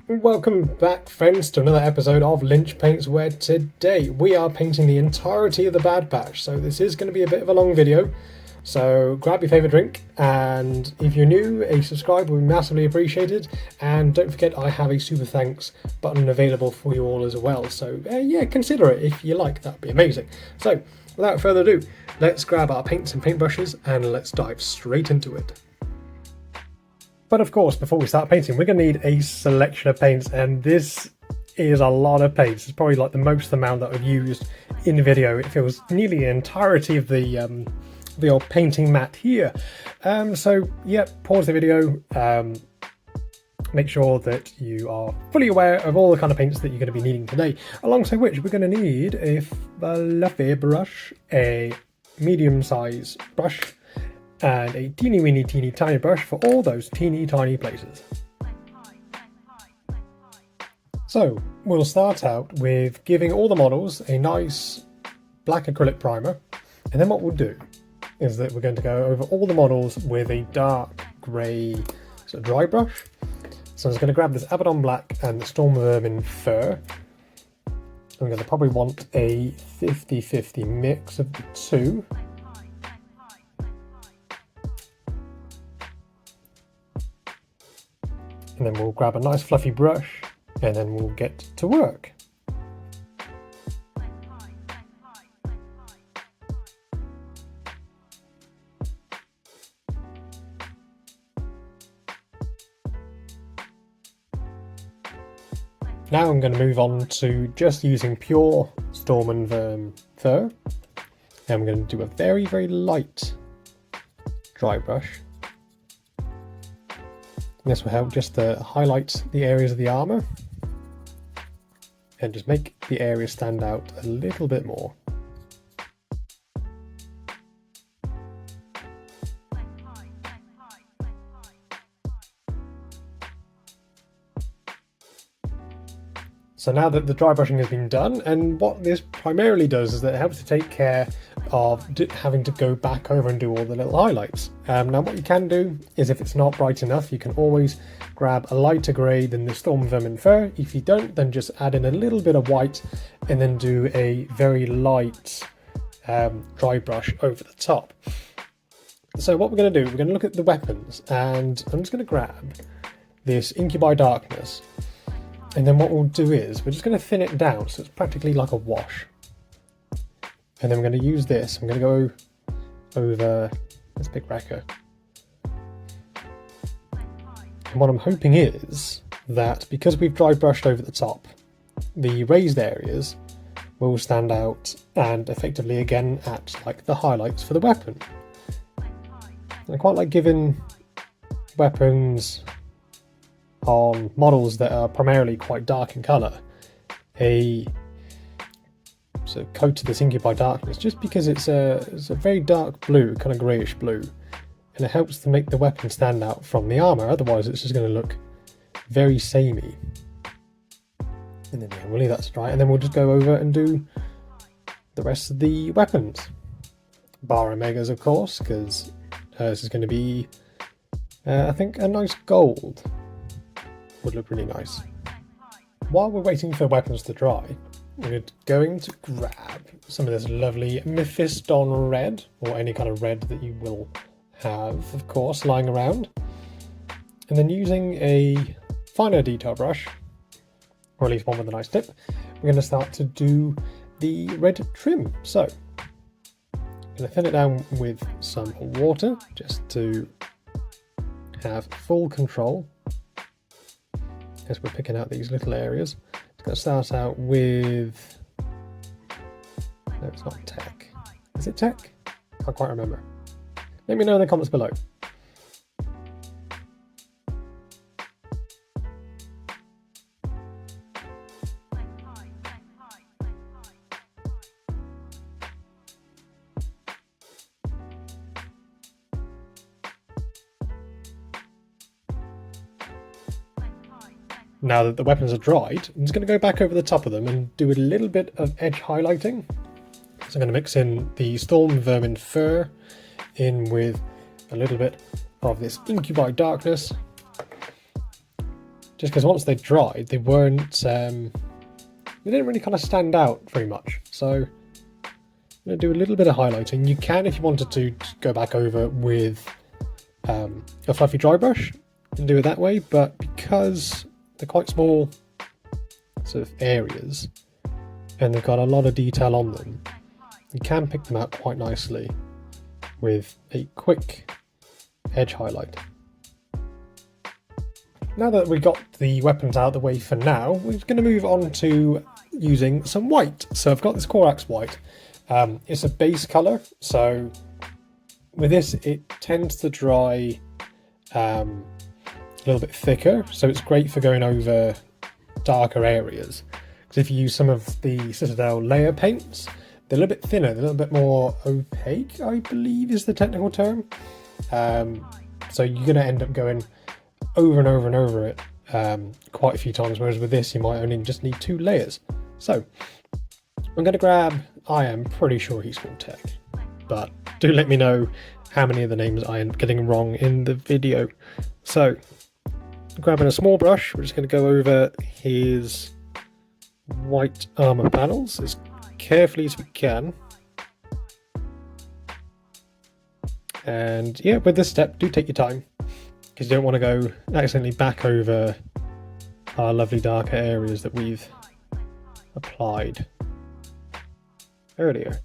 Welcome back, friends, to another episode of Lynch Paints, where today we are painting the entirety of the Bad Batch. So this is going to be a bit of a long video, so grab your favourite drink, and if you're new, a subscribe would be massively appreciated, and don't forget I have a super thanks button available for you all as well, so yeah, consider it if you like, that'd be amazing. So without further ado, let's grab our paints and paintbrushes and let's dive straight into it. But of course, before we start painting, we're going to need a selection of paints, and this is a lot of paints. It's probably like the most amount that I've used in the video. It feels nearly the entirety of the old painting mat here. So yeah, pause the video, make sure that you are fully aware of all the kind of paints that you're going to be needing today, alongside which we're going to need a fluffy brush, a medium size brush, and a teeny weeny teeny tiny brush for all those teeny tiny places. So we'll start out with giving all the models a nice black acrylic primer, and then what we'll do is that we're going to go over all the models with a dark grey sort of dry brush. So I'm just going to grab this Abaddon Black and the Storm Vermin Fur. I'm going to probably want a 50-50 mix of the two. And then we'll grab a nice fluffy brush and then we'll get to work. Now I'm going to move on to just using pure Storm and Vermin Fur. And I'm going to do a very, very light dry brush. This will help just to highlight the areas of the armour and just make the area stand out a little bit more. So now that the dry brushing has been done, and what this primarily does is that it helps to take care of having to go back over and do all the little highlights. Now what you can do is, if it's not bright enough, you can always grab a lighter grey than the Storm Vermin Fur. If you don't, then just add in a little bit of white and then do a very light dry brush over the top. So what we're going to do, we're going to look at the weapons, and I'm just going to grab this Incubi Darkness. And then what we'll do is, we're just going to thin it down so it's practically like a wash. And then we're going to use this, I'm going to go over this big wrecker. And what I'm hoping is that because we've dry brushed over the top, the raised areas will stand out and effectively again act like the highlights for the weapon. I quite like giving weapons on models that are primarily quite dark in colour a sort of coat to this Incubi Darkness, just because it's a very dark blue, kind of greyish blue, and it helps to make the weapon stand out from the armour. Otherwise it's just going to look very samey. And then yeah, we'll leave that to dry, and then we'll just go over and do the rest of the weapons, bar Omegas of course, because hers is going to be I think a nice gold. Would look really nice. While we're waiting for weapons to dry, we're going to grab some of this lovely Mephiston red, or any kind of red that you will have, of course, lying around. And then using a finer detail brush, or at least one with a nice tip, we're going to start to do the red trim. So, I'm going to thin it down with some water, just to have full control as we're picking out these little areas. It's going to start out with, no, it's not tech. Is it tech? Can't quite remember. Let me know in the comments below. Now that the weapons are dried, I'm just going to go back over the top of them and do a little bit of edge highlighting. So I'm going to mix in the Storm Vermin Fur in with a little bit of this Incubi Darkness, just because once they dried, they weren't, they didn't really kind of stand out very much. So I'm going to do a little bit of highlighting. You can, if you wanted to, go back over with a fluffy dry brush and do it that way, but because they're quite small sort of areas and they've got a lot of detail on them, you can pick them out quite nicely with a quick edge highlight. Now that we got the weapons out of the way for now, we're going to move on to using some white. So I've got this Corax white. It's a base colour, so with this it tends to dry a little bit thicker, so it's great for going over darker areas. Because if you use some of the Citadel layer paints, they're a little bit thinner, they're a little bit more opaque, I believe is the technical term. So you're going to end up going over and over and over it quite a few times, whereas with this you might only just need 2 layers. So I'm going to grab, I am pretty sure he's called Tech, but do let me know how many of the names I am getting wrong in the video. So grabbing a small brush, we're just going to go over his white armor panels as carefully as we can. And yeah, with this step, do take your time, because you don't want to go accidentally back over our lovely darker areas that we've applied earlier.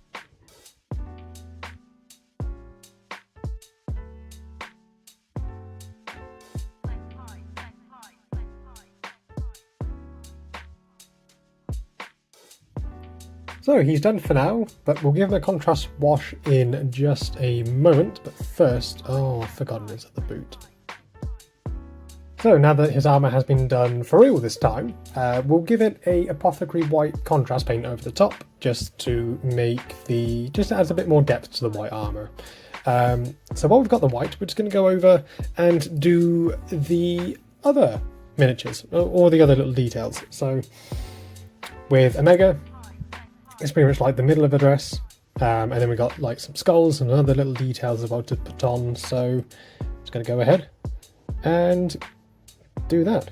So he's done for now, but we'll give him a contrast wash in just a moment. But first, oh, I've forgotten it's at the boot. So now that his armour has been done for real this time, we'll give it a apothecary white contrast paint over the top, just to make just adds a bit more depth to the white armour. So while we've got the white, we're just going to go over and do the other miniatures, or the other little details. So with Omega, it's pretty much like the middle of a dress, and then we've got like some skulls and other little details about to put on. So I'm just going to go ahead and do that.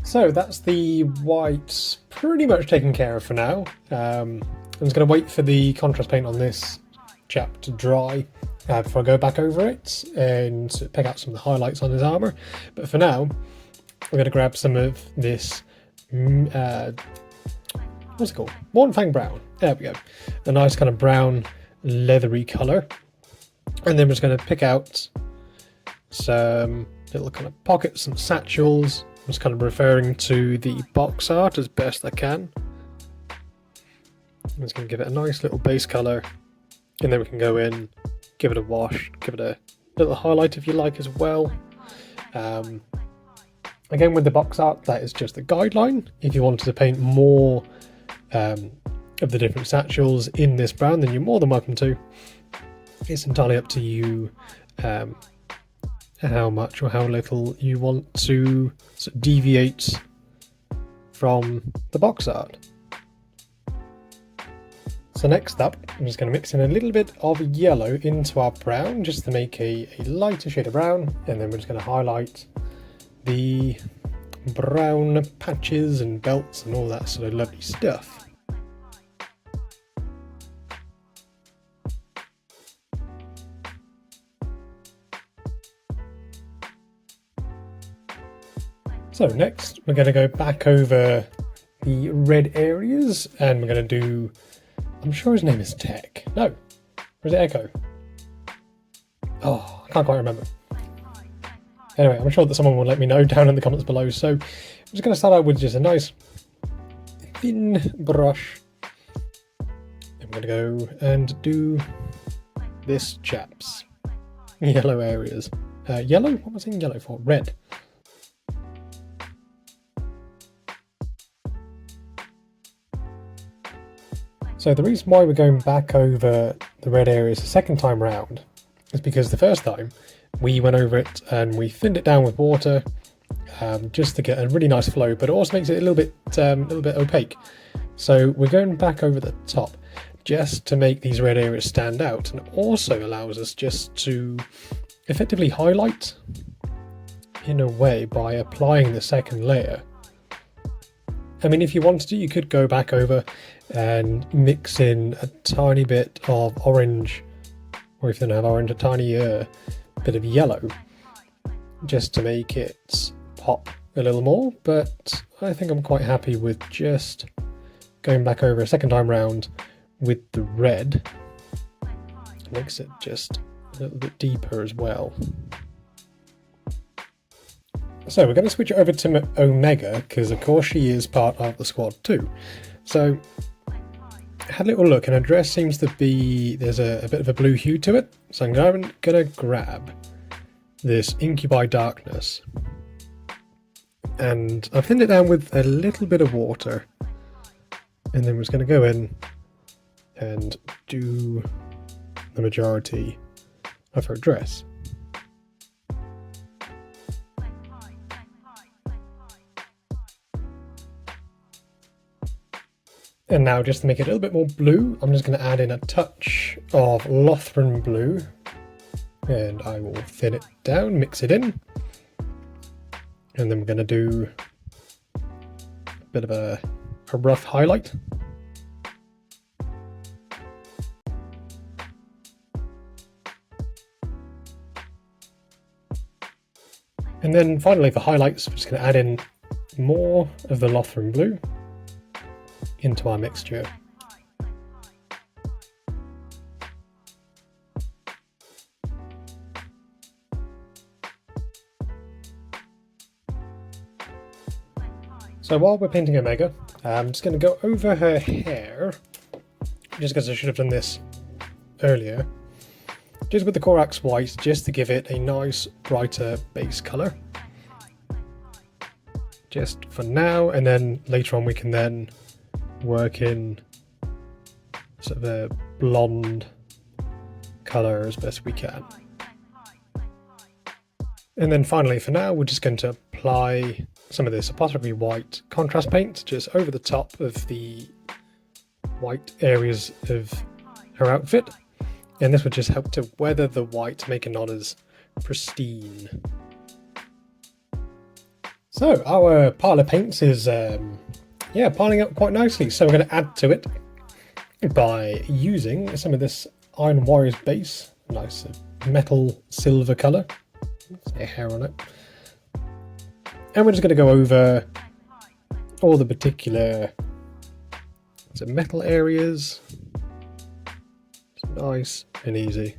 So that's the white pretty much taken care of for now. I'm just going to wait for the contrast paint on this chap to dry before I go back over it and pick out some of the highlights on his armour. But for now, I'm going to grab some of this, what's it called? Mornfang Brown. There we go. A nice kind of brown leathery colour. And then we're just going to pick out some little kind of pockets and satchels. I'm just kind of referring to the box art as best I can. I'm just going to give it a nice little base colour, and then we can go in, give it a wash, give it a little highlight if you like as well. Again, with the box art, that is just the guideline. If you wanted to paint more of the different satchels in this brown, then you're more than welcome to. It's entirely up to you how much or how little you want to sort of deviate from the box art. So next up, I'm just going to mix in a little bit of yellow into our brown just to make a lighter shade of brown, and then we're just going to highlight the brown patches and belts and all that sort of lovely stuff. So next we're going to go back over the red areas, and we're going to do, I'm sure his name is Tech. No, or is it Echo? Oh, I can't quite remember. Anyway, I'm sure that someone will let me know down in the comments below. So I'm just going to start out with just a nice thin brush. I'm going to go and do this chap's yellow areas. Yellow? What was I saying yellow for? Red. So the reason why we're going back over the red areas the second time round is because the first time we went over it and we thinned it down with water just to get a really nice flow, but it also makes it a little bit opaque. So we're going back over the top just to make these red areas stand out, and it also allows us just to effectively highlight in a way by applying the second layer. I mean, if you wanted to, you could go back over and mix in a tiny bit of orange, or if you don't have orange, a tiny bit of yellow, just to make it pop a little more, but I think I'm quite happy with just going back over a second time round with the red. It makes it just a little bit deeper as well. So we're going to switch it over to Omega, because of course she is part of the squad too. So I had a little look, and her dress seems to be, there's a bit of a blue hue to it. So I'm going to grab this Incubi Darkness, and I've thinned it down with a little bit of water, and then we're just going to go in and do the majority of her dress. And now, just to make it a little bit more blue, I'm just going to add in a touch of Lothran blue, and I will thin it down, mix it in, and then we're going to do a bit of a rough highlight. And then finally for highlights, we're just going to add in more of the Lothran blue into our mixture. So while we're painting Omega, I'm just going to go over her hair, just because I should have done this earlier, just with the Corax White, just to give it a nice brighter base colour. Just for now, and then later on we can then work in sort of a blonde colour as best we can. And then finally, for now, we're just going to apply some of this Apothecary White contrast paint just over the top of the white areas of her outfit, and this would just help to weather the white to make it not as pristine. So our pile of paints is piling up quite nicely, so we're going to add to it by using some of this Iron Warriors base, nice metal silver colour, a hair on it, and we're just going to go over all the particular metal areas. It's nice and easy.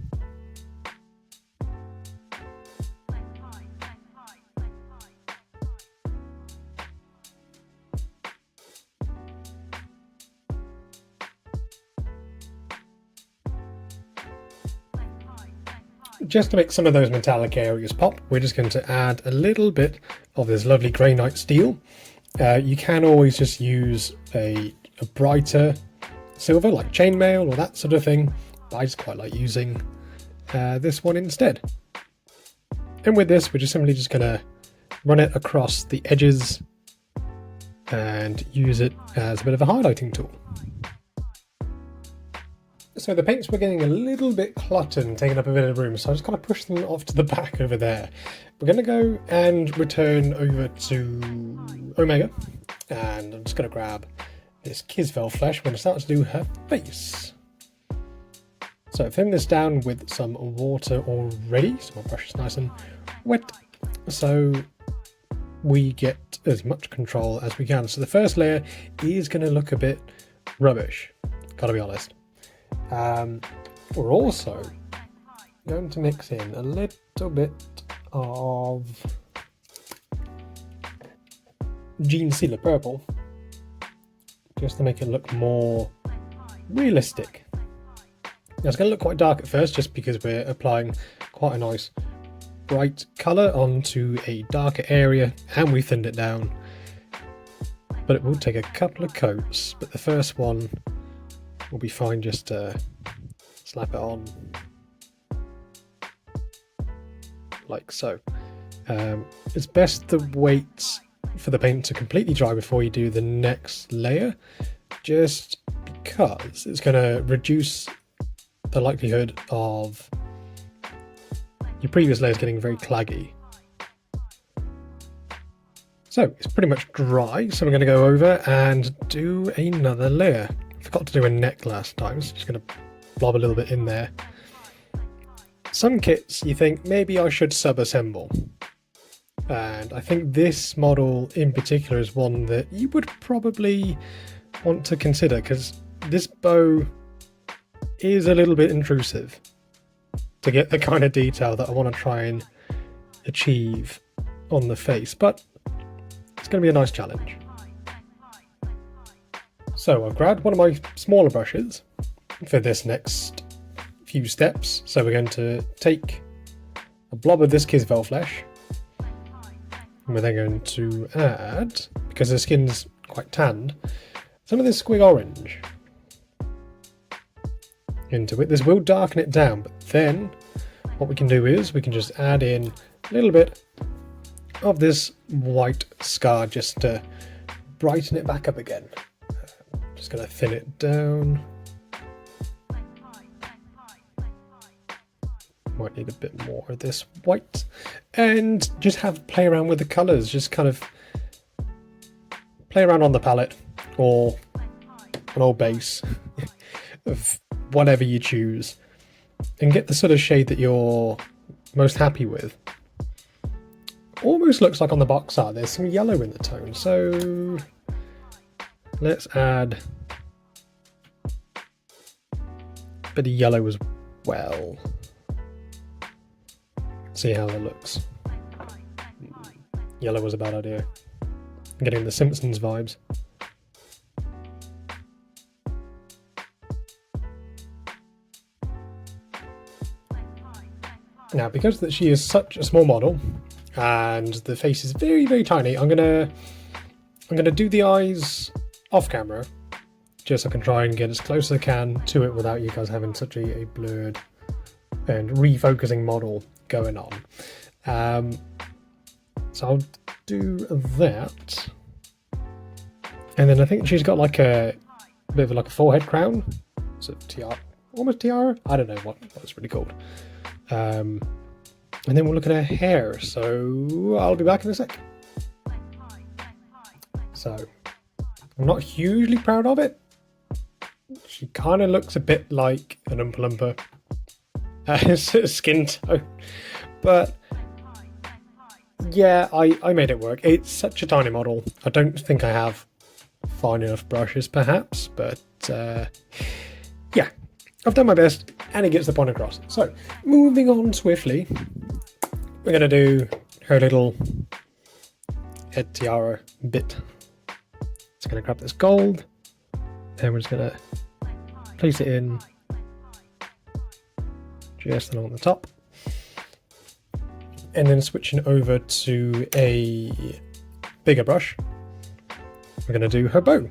Just to make some of those metallic areas pop, we're just going to add a little bit of this lovely Greynite steel. You can always just use a brighter silver like chainmail or that sort of thing, but I just quite like using this one instead. And with this, we're just simply just going to run it across the edges and use it as a bit of a highlighting tool. So the paints were getting a little bit cluttered and taking up a bit of room, so I just kind of pushed them off to the back over there. We're going to go and return over to Omega, and I'm just going to grab this Kisvel flesh. We're going to start to do her face. So thin this down with some water already, so my brush is nice and wet, so we get as much control as we can. So the first layer is going to look a bit rubbish, gotta be honest. We're also going to mix in a little bit of Gene Sealer Purple, just to make it look more realistic. Now it's going to look quite dark at first, just because we're applying quite a nice bright colour onto a darker area, and we thinned it down. But it will take a couple of coats, but the first one will be fine just to slap it on like so. It's best to wait for the paint to completely dry before you do the next layer, just because it's going to reduce the likelihood of your previous layers getting very claggy. So it's pretty much dry, so we're going to go over and do another layer. Forgot to do a neck last time, so just going to blob a little bit in there. Some kits you think maybe I should sub-assemble, and I think this model in particular is one that you would probably want to consider, because this bow is a little bit intrusive to get the kind of detail that I want to try and achieve on the face, but it's going to be a nice challenge. So I've grabbed one of my smaller brushes for this next few steps. So we're going to take a blob of this Kisvel flesh, and we're then going to add, because the skin's quite tanned, some of this squig orange into it. This will darken it down, but then what we can do is we can just add in a little bit of this white scar just to brighten it back up again. Just going to thin it down. Might need a bit more of this white, and just play around with the colours. Just kind of play around on the palette or an old base of whatever you choose, and get the sort of shade that you're most happy with. Almost looks like on the box art there's some yellow in the tone, so let's add a bit of yellow as well. See how that looks. Yellow was a bad idea. I'm getting the Simpsons vibes. Now, because that she is such a small model and the face is very, very tiny, I'm gonna do the eyes off camera, just so I can try and get as close as I can to it without you guys having such a blurred and refocusing model going on. So I'll do that, and then I think she's got like a bit of like a forehead crown, so tiara, almost tiara. I don't know what it's really called. And then we'll look at her hair. So I'll be back in a sec. So I'm not hugely proud of it. She kind of looks a bit like an Oompa Loompa skin tone, but yeah, I made it work. It's such a tiny model. I don't think I have fine enough brushes perhaps, but yeah, I've done my best and it gets the point across. So moving on swiftly, we're going to do her little head tiara bit. Just going to grab this gold and we're just going to place it in just along the top, and then switching over to a bigger brush, we're going to do her bow.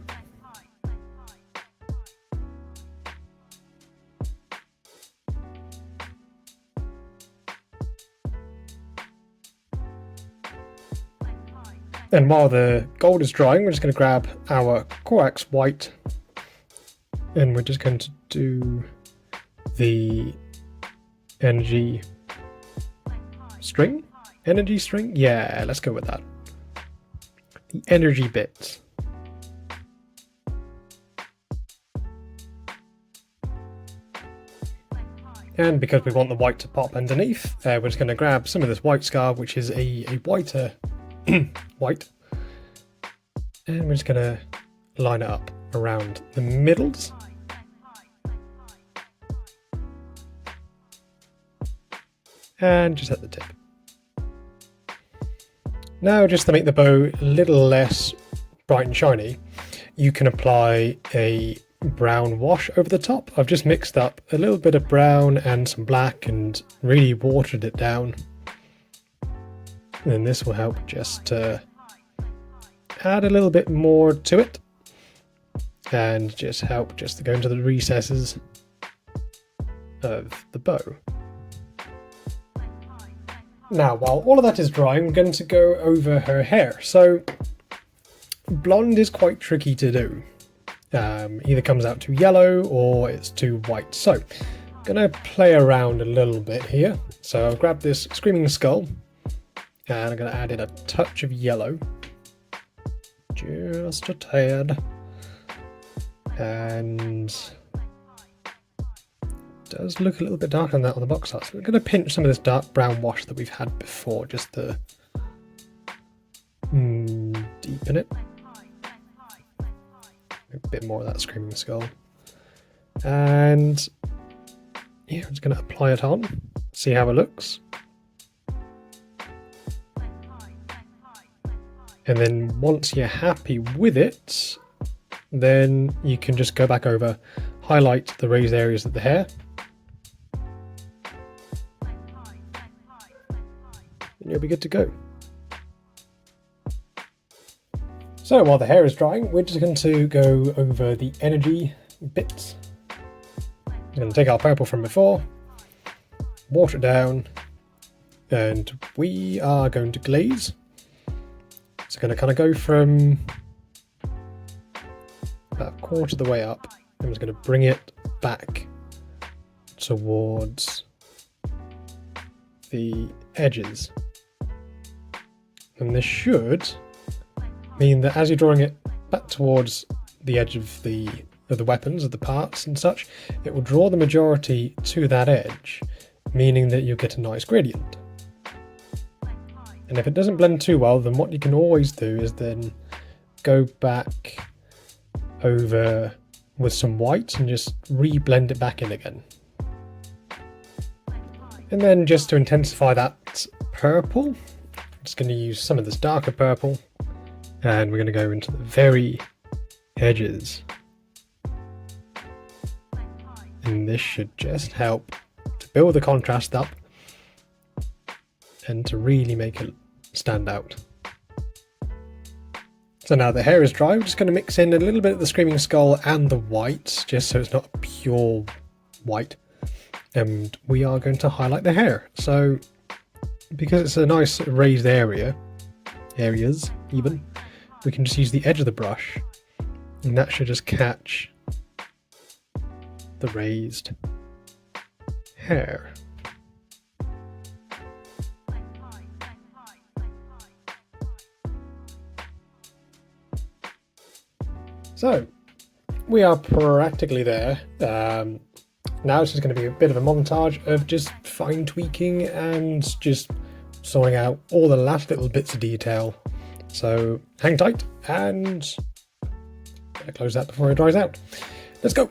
And while the gold is drying, we're just going to grab our Corax white and we're just going to do the energy string? Energy string? Yeah, let's go with that. The energy bits. And because we want the white to pop underneath, we're just going to grab some of this white scar, which is a whiter white, and we're just going to line it up around the middles. And just at the tip. Now, just to make the bow a little less bright and shiny, you can apply a brown wash over the top. I've just mixed up a little bit of brown and some black and really watered it down. And then this will help just to add a little bit more to it. and just help just to go into the recesses of the bow. Now, while all of that is drying, I'm going to go over her hair. So, blonde is quite tricky to do. Either comes out too yellow or it's too white. So, I'm going to play around a little bit here. So, I'll grab this Screaming Skull and I'm going to add in a touch of yellow. Just a tad. And does look a little bit darker than that on the box art. So we're going to pinch some of this dark brown wash that we've had before just to deepen it. A bit more of that Screaming Skull. And yeah, I'm just going to apply it on, see how it looks. And then once you're happy with it, then you can just go back over, highlight the raised areas of the hair. And you'll be good to go. So while the hair is drying, we're just going to go over the energy bits. We're going to take our purple from before, water it down, and we are going to glaze. It's going to kind of go from about a quarter of the way up. I'm just going to bring it back towards the edges. And this should mean that as you're drawing it back towards the edge of the weapons, of the parts and such, it will draw the majority to that edge, meaning that you'll get a nice gradient. And if it doesn't blend too well, then what you can always do is then go back over with some white and just re-blend it back in again. And then just to intensify that purple, I'm just going to use some of this darker purple, and we're going to go into the very edges. And this should just help to build the contrast up and to really make it stand out. So now the hair is dry, we're just going to mix in a little bit of the Screaming Skull and the white, just so it's not a pure white. And we are going to highlight the hair. So because it's a nice raised areas even, we can just use the edge of the brush, and that should just catch the raised hair. So we are practically there. Now it's just going to be a bit of a montage of just fine tweaking and just sorting out all the last little bits of detail. So hang tight, and I'll close that before it dries out. Let's go.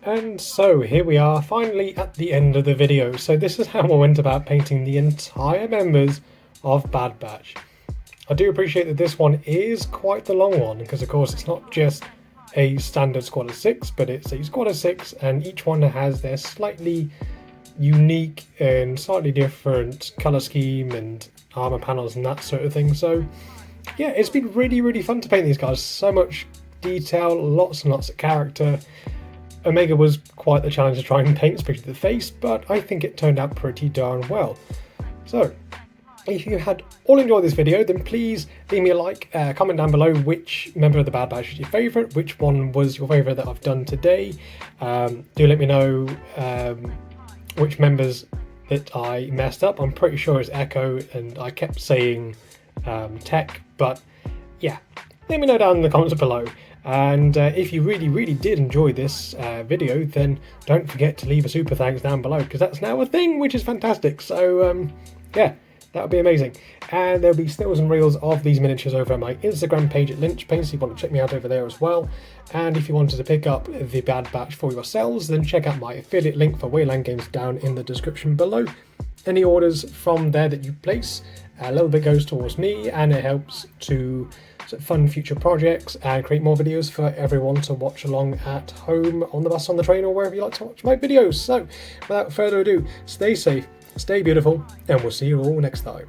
And so here we are, finally at the end of the video. So this is how I went about painting the entire members of Bad Batch. I do appreciate that this one is quite the long one, because of course it's not just a standard squad of 6, but it's a squad of 6, and each one has their slightly unique and slightly different colour scheme and armour panels and that sort of thing. So yeah, it's been really fun to paint these guys. So much detail, lots and lots of character. Omega was quite the challenge to try and paint, especially the face, but I think it turned out pretty darn well. So, if you had all enjoyed this video, then please leave me a like, comment down below which member of the Bad Batch is your favourite, which one was your favourite that I've done today. Do let me know which members that I messed up. I'm pretty sure it's Echo, and I kept saying Tech, but yeah, let me know down in the comments below. And if you really did enjoy this video, then don't forget to leave a super thanks down below, because that's now a thing, which is fantastic. So yeah, that would be amazing. And there'll be stills and reels of these miniatures over at my Instagram page at Lynch Paints, so you want to check me out over there as well. And if you wanted to pick up the Bad Batch for yourselves, then check out my affiliate link for Wayland Games down in the description below. Any orders from there that you place, a little bit goes towards me, and it helps to fund future projects and create more videos for everyone to watch along at home, on the bus, on the train, or wherever you like to watch my videos. So without further ado, stay safe, stay beautiful, and we'll see you all next time.